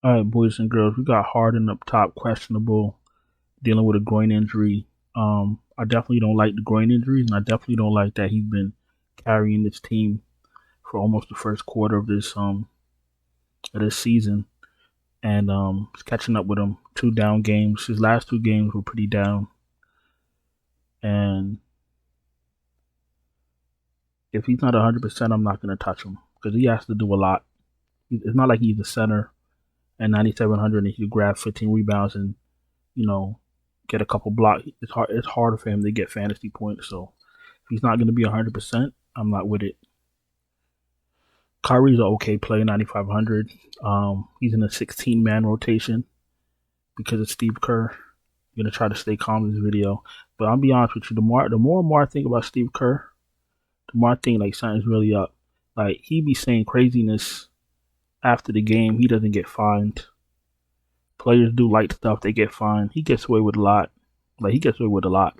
All right, boys and girls, we got Harden up top, questionable, dealing with a groin injury. I definitely don't like the groin injuries, and I definitely don't like that he's been carrying this team for almost the first quarter of this season, and it's catching up with him. 2 down games. His last 2 games were pretty down, and if he's not 100%, I'm not going to touch him because he has to do a lot. It's not like he's a center and 9,700 and he could grab 15 rebounds and you know, get a couple blocks. It's harder for him to get fantasy points. So if he's not going to be 100%, I'm not with it. Kyrie's an okay play, 9,500. He's in a 16-man rotation because of Steve Kerr. I'm gonna try to stay calm in this video, but I'll be honest with you. The more and more I think about Steve Kerr, the more I think like something's really up. Like he be saying craziness after the game. He doesn't get fined. Players do light stuff, they get fined. He gets away with a lot. Like he gets away with a lot.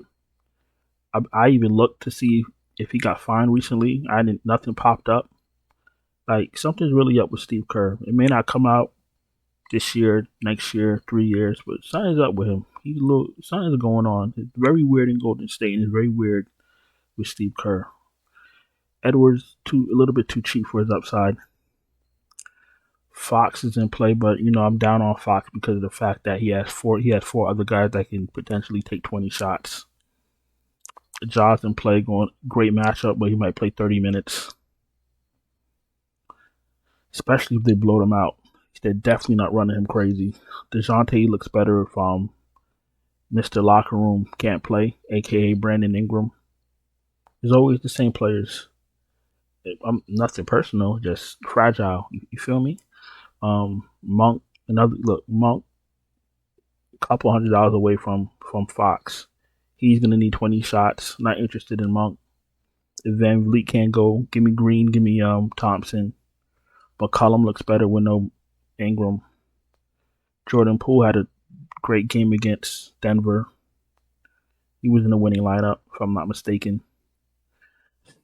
I even looked to see if he got fined recently. Nothing popped up. Like something's really up with Steve Kerr. It may not come out this year, next year, 3 years, but something's up with him. Something's going on. It's very weird in Golden State, and it's very weird with Steve Kerr. Edwards a little bit too cheap for his upside. Fox is in play, but I'm down on Fox because of the fact that he has four other guys that can potentially take 20 shots. Jaws in play, going great matchup, but he might play 30 minutes. Especially if they blow him out. They're definitely not running him crazy. DeJounte looks better if Mr. Locker Room can't play, aka Brandon Ingram. There's always the same players. Nothing personal, just fragile. You feel me? Monk, Monk, a couple $100 away from Fox. He's gonna need 20 shots. Not interested in Monk. If Van Vliet can't go, give me Green, give me Thompson. McCollum looks better with no Ingram. Jordan Poole had a great game against Denver. He was in the winning lineup, if I'm not mistaken.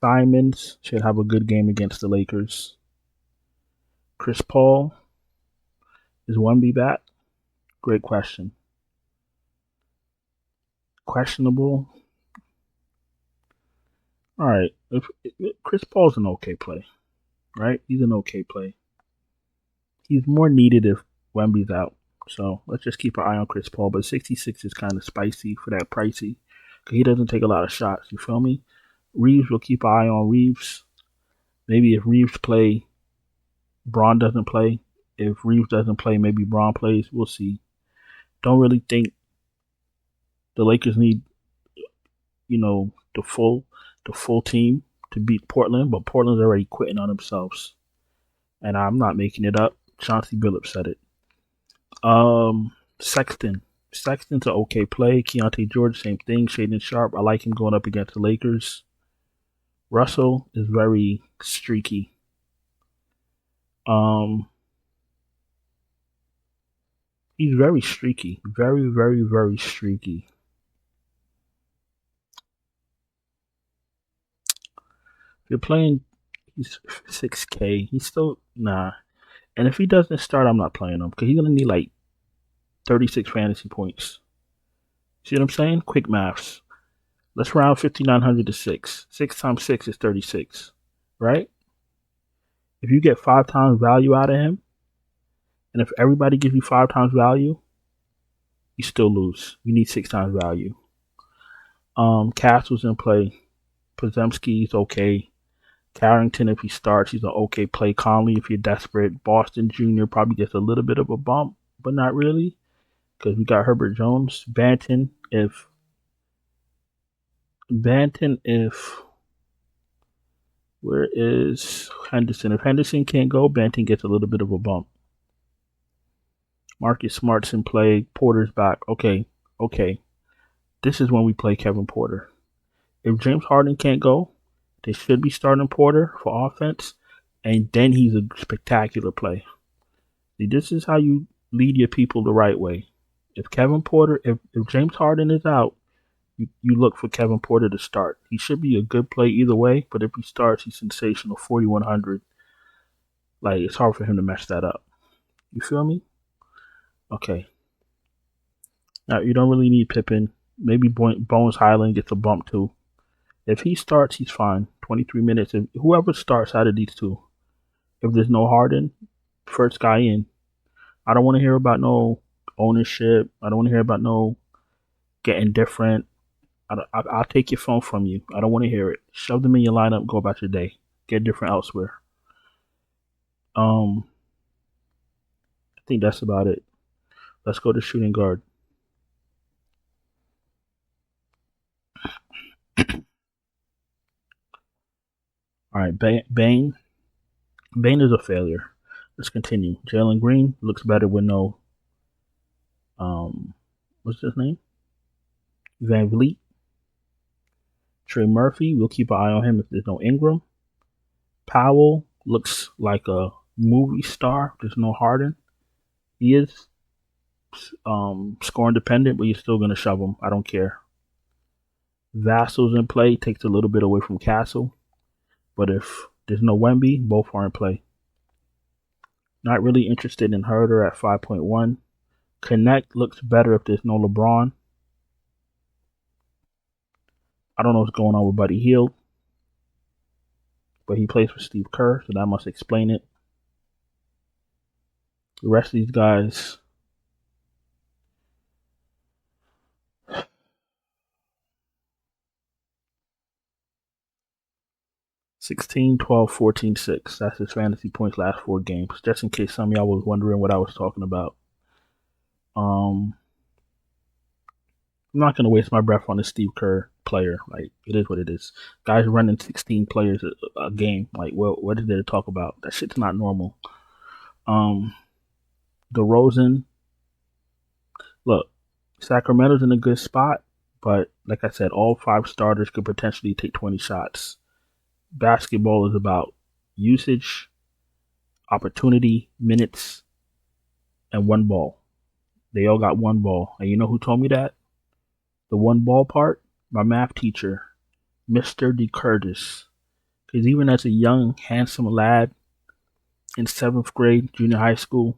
Simons should have a good game against the Lakers. Chris Paul, is Wemby back? Great question. Questionable. All right, if Chris Paul's an okay play, right? He's an okay play. He's more needed if Wemby's out. So let's just keep an eye on Chris Paul. But 66 is kind of spicy for that pricey because he doesn't take a lot of shots. You feel me? Reeves, will keep an eye on Reeves. Maybe if Reeves play, Braun doesn't play. If Reeves doesn't play, maybe Braun plays. We'll see. Don't really think the Lakers need, the full team to beat Portland, but Portland's already quitting on themselves. And I'm not making it up. Chauncey Billups said it. Sexton. Sexton's an okay play. Keontae George, same thing. Shaden Sharp. I like him going up against the Lakers. Russell is very streaky. He's very streaky. Very, very, very streaky. If you're playing, he's 6K. He's still, nah. And if he doesn't start, I'm not playing him because he's going to need like 36 fantasy points. See what I'm saying? Quick maths. Let's round 5,900 to 6. 6 times 6 is 36, right? If you get 5 times value out of him, and if everybody gives you 5 times value, you still lose. You need 6 times value. Castle's in play. Podziemski's okay. Carrington, if he starts, he's an okay play. Conley, if you're desperate. Boston Jr. probably gets a little bit of a bump, but not really, because we got Herbert Jones. Banton, if where is Henderson? If Henderson can't go, Banton gets a little bit of a bump. Marcus Smart's in play. Porter's back. Okay. This is when we play Kevin Porter. If James Harden can't go, they should be starting Porter for offense, and then he's a spectacular play. See, this is how you lead your people the right way. If James Harden is out, you look for Kevin Porter to start. He should be a good play either way, but if he starts, he's sensational, 4,100. Like, it's hard for him to mess that up. You feel me? Okay. Now, you don't really need Pippen. Maybe Bones Highland gets a bump too. If he starts, he's fine. 23 minutes. If whoever starts out of these two, if there's no Harden, first guy in. I don't want to hear about no ownership. I don't want to hear about no getting different. I'll take your phone from you. I don't want to hear it. Shove them in your lineup. Go about your day. Get different elsewhere. I think that's about it. Let's go to shooting guard. All right, Bane. Bane is a failure. Let's continue. Jalen Green looks better with no. What's his name? Van Vliet. Trey Murphy. We'll keep an eye on him if there's no Ingram. Powell looks like a movie star. There's no Harden. He is scoring dependent, but you're still going to shove him. I don't care. Vassal's in play. Takes a little bit away from Castle. But if there's no Wemby, both are in play. Not really interested in Herder at 5.1. Connect looks better if there's no LeBron. I don't know what's going on with Buddy Hield, but he plays for Steve Kerr, so that must explain it. The rest of these guys, (16, 12, 14, 6). That's his fantasy points last 4 games. Just in case some of y'all was wondering what I was talking about. I'm not gonna waste my breath on a Steve Kerr player. Like, it is what it is. Guys running 16 players a game. Like, well, what is there to talk about? That shit's not normal. DeRozan. Look, Sacramento's in a good spot, but like I said, all 5 starters could potentially take 20 shots. Basketball is about usage, opportunity, minutes, and 1 ball. They all got 1 ball. And you know who told me that? The 1 ball part? My math teacher, Mr. D. Curtis. Because even as a young, handsome lad in 7th grade, junior high school,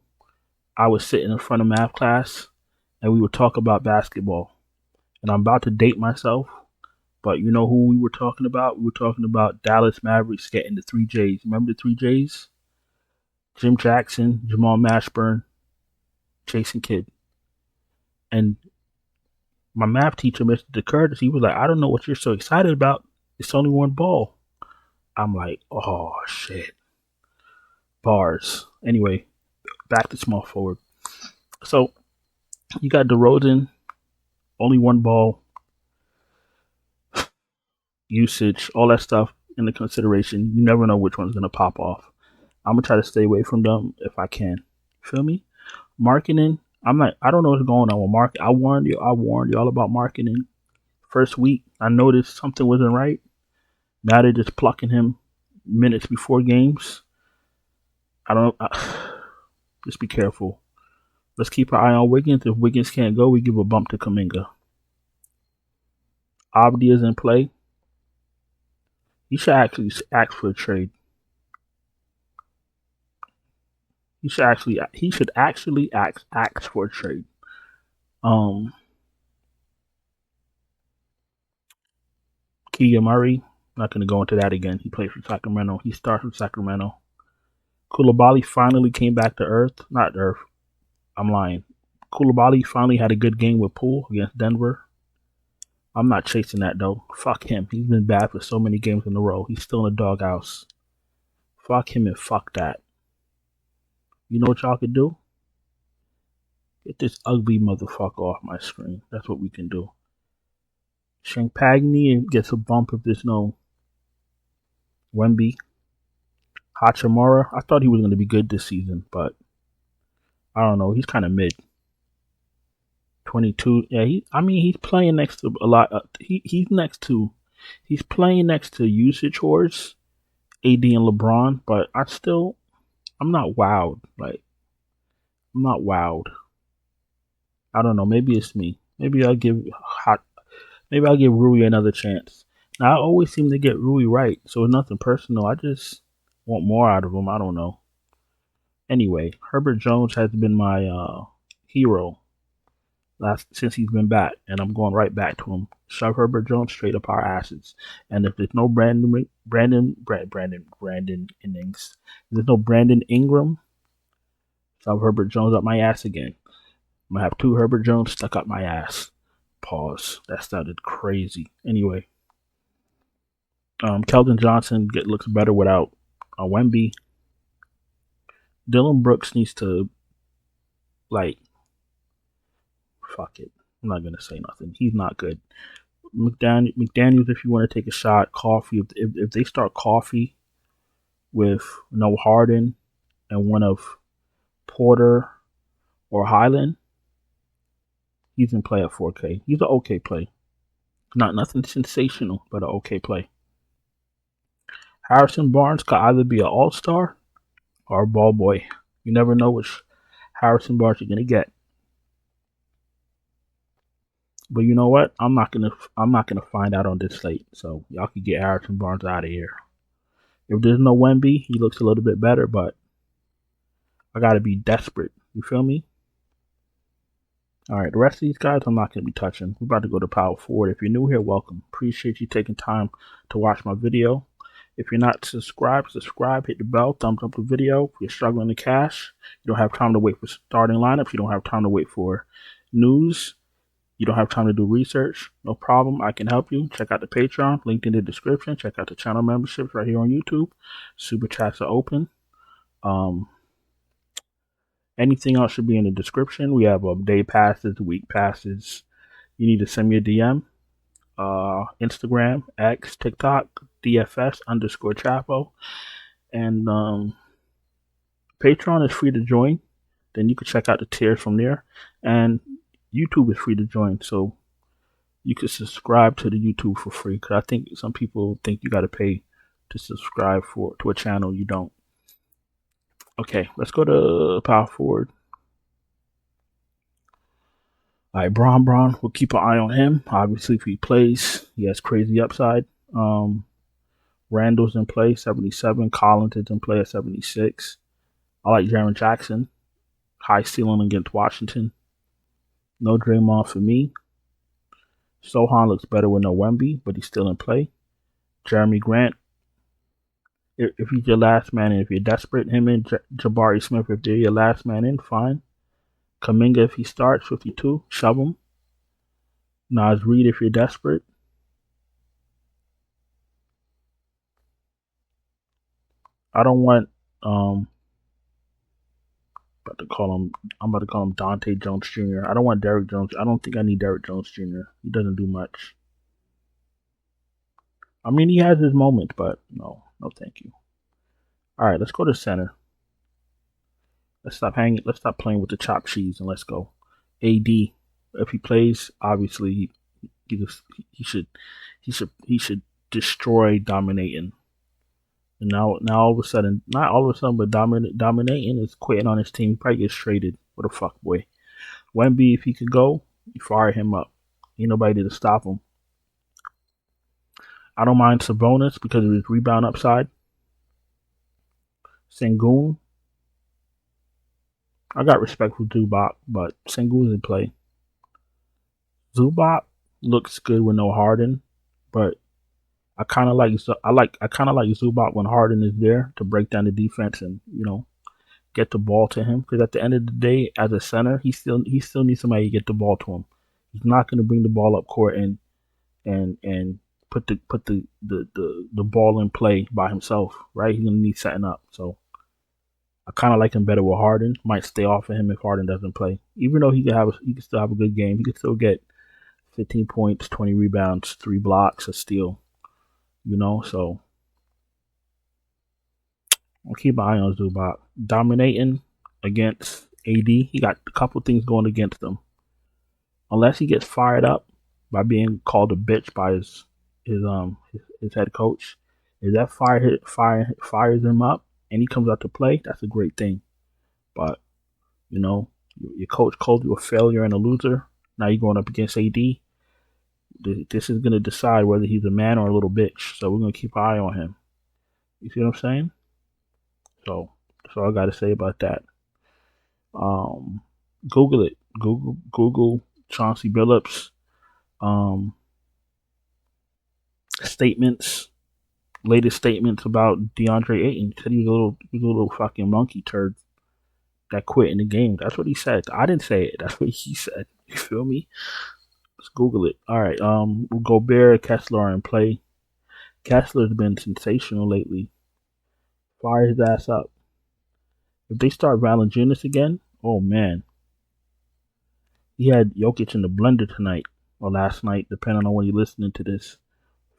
I was sitting in front of math class and we would talk about basketball. And I'm about to date myself, but you know who we were talking about? We were talking about Dallas Mavericks getting the 3 J's. Remember the 3 J's? Jim Jackson, Jamal Mashburn, Jason Kidd. And my math teacher, Mr. DeCurtis, he was like, I don't know what you're so excited about. It's only 1 ball. I'm like, oh, shit. Bars. Anyway, back to small forward. So, you got DeRozan, only 1 ball, usage, all that stuff in the consideration. You never know which one's going to pop off. I'm going to try to stay away from them if I can. Feel me? Marketing. I don't know what's going on with marketing. I warned y'all about marketing. First week, I noticed something wasn't right. Now they're just plucking him minutes before games. Just be careful. Let's keep an eye on Wiggins. If Wiggins can't go, we give a bump to Kuminga. Abdi is in play. He should actually ask for a trade. He should actually ask for a trade. Keegan Murray, not going to go into that again. He plays for Sacramento. He starts with Sacramento. Koulibaly finally came back to earth. Not earth. I'm lying. Koulibaly finally had a good game with Poole against Denver. I'm not chasing that, though. Fuck him. He's been bad for so many games in a row. He's still in the doghouse. Fuck him and fuck that. You know what y'all could do? Get this ugly motherfucker off my screen. That's what we can do. Champagne gets a bump if there's no Wemby. Hachimura, I thought he was going to be good this season, but I don't know. He's kind of mid. 22. Yeah, he's playing next to a lot. He's playing next to usage whores, AD and LeBron, but I'm not wowed. Like, I'm not wowed. I don't know. Maybe it's me. Maybe I'll give Rui another chance. Now, I always seem to get Rui right, so it's nothing personal. I just want more out of him. I don't know. Anyway, Herbert Jones has been hero since he's been back, and I'm going right back to him. Shove Herbert Jones straight up our asses. And if there's no Brandon innings, if there's no Brandon Ingram, shove Herbert Jones up my ass again. I'm gonna have 2 Herbert Jones stuck up my ass. Pause. That sounded crazy. Anyway, Keldon Johnson looks better without Wemby. Dylan Brooks needs to, like, fuck it. I'm not gonna say nothing. He's not good. McDaniels, if you want to take a shot, Coffee. If they start Coffee with no Harden and one of Porter or Highland, he's in play at 4K. He's an okay play. Not nothing sensational, but an okay play. Harrison Barnes could either be an all-star or a ball boy. You never know which Harrison Barnes you're gonna get. But you know what? I'm not gonna find out on this slate. So y'all can get Harrison Barnes out of here. If there's no Wemby, he looks a little bit better, but I gotta be desperate. You feel me? Alright, the rest of these guys I'm not gonna be touching. We're about to go to power forward. If you're new here, welcome. Appreciate you taking time to watch my video. If you're not subscribed, subscribe, hit the bell, thumbs up the video. If you're struggling to cash, you don't have time to wait for starting lineups, you don't have time to wait for news, you don't have time to do research, no problem. I can help you. Check out the Patreon, linked in the description. Check out the channel memberships right here on YouTube. Super chats are open. Anything else should be in the description. We have day passes, week passes. You need to send me a DM. Instagram, X, TikTok, DFS_Chapo. And Patreon is free to join. Then you can check out the tiers from there. And YouTube is free to join. So you can subscribe to the YouTube for free. Because I think some people think you got to pay to subscribe to a channel. You don't. Okay, let's go to power forward. All right, Bron, we'll keep an eye on him. Obviously, if he plays, he has crazy upside. Randall's in play, 77. Collins is in play at 76. I like Jaren Jackson. High ceiling against Washington. No Draymond for me. Sohan looks better with no Wemby, but he's still in play. Jeremy Grant. If he's your last man in, if you're desperate, him and Jabari Smith, if they're your last man in, fine. Kuminga, if he starts, 52, shove him. Naz Reid, if you're desperate. I don't want, I'm about to call him Dante Jones Jr. I don't want Derrick Jones. I don't think I need Derrick Jones Jr. He doesn't do much. I mean, he has his moments, but no thank you. All right, let's go to center. Let's stop playing with the chopped cheese and let's go. AD, if he plays, obviously he should destroy dominating. And now all of a sudden, not all of a sudden, but dominating is quitting on his team. He probably gets traded. What a fuck boy. Wemby, if he could go, you fire him up. Ain't nobody to stop him. I don't mind Sabonis because of his rebound upside. Sengun. I got respect for Zubac, but Sengun's in play. Zubac looks good with no Harden, but I kind of like Zubac when Harden is there to break down the defense and get the ball to him. Because at the end of the day, as a center, he still needs somebody to get the ball to him. He's not going to bring the ball up court and put the ball in play by himself, right? He's going to need setting up. So I kind of like him better with Harden. Might stay off of him if Harden doesn't play. Even though he can still have a good game. He can still get 15 points, 20 rebounds, 3 blocks, a steal. So I'll keep an eye on Zubac. Dominating against AD. He got a couple things going against him. Unless he gets fired up by being called a bitch by his head coach. If that fires him up and he comes out to play, that's a great thing. But, your coach called you a failure and a loser. Now you're going up against AD. This is going to decide whether he's a man or a little bitch. So we're going to keep an eye on him. You see what I'm saying? So that's all I got to say about that. Google it. Google Chauncey Billups statements, latest statements about DeAndre Ayton. He said he was a little fucking monkey turd that quit in the game. That's what he said. I didn't say it. That's what he said. You feel me? Let's Google it. All right. Gobert, Kessler are in play. Kessler's been sensational lately. Fire his ass up. If they start Valanciunas again, oh man, he had Jokic in the blender tonight or last night, depending on when you're listening to this.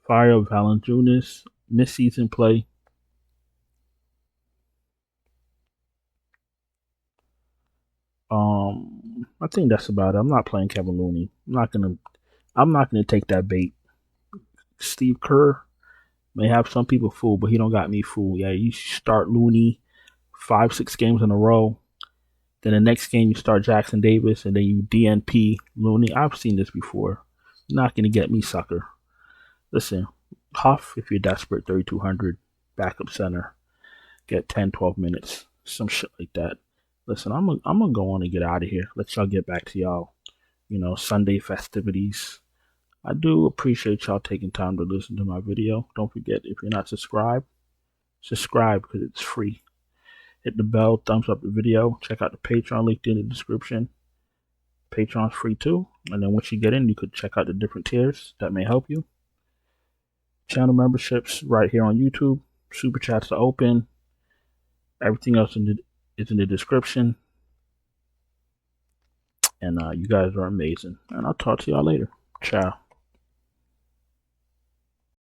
Fire Valanciunas, mid-season play. I think that's about it. I'm not playing Kevin Looney. I'm not gonna take that bait. Steve Kerr may have some people fooled, but he don't got me fooled. Yeah, you start Looney 5-6 games in a row. Then the next game you start Jackson Davis, and then you DNP Looney. I've seen this before. You're not gonna get me, sucker. Listen, Huff, if you're desperate, 3,200 backup center, get 10, 12 minutes, some shit like that. Listen, I'm gonna go on and get out of here. Let y'all get back to y'all, Sunday festivities. I do appreciate y'all taking time to listen to my video. Don't forget, if you're not subscribed, subscribe because it's free. Hit the bell, thumbs up the video. Check out the Patreon linked in the description. Patreon's free too. And then once you get in, you could check out the different tiers that may help you. Channel memberships right here on YouTube. Super chats are open. Everything else is in the description. And you guys are amazing. And I'll talk to y'all later. Ciao.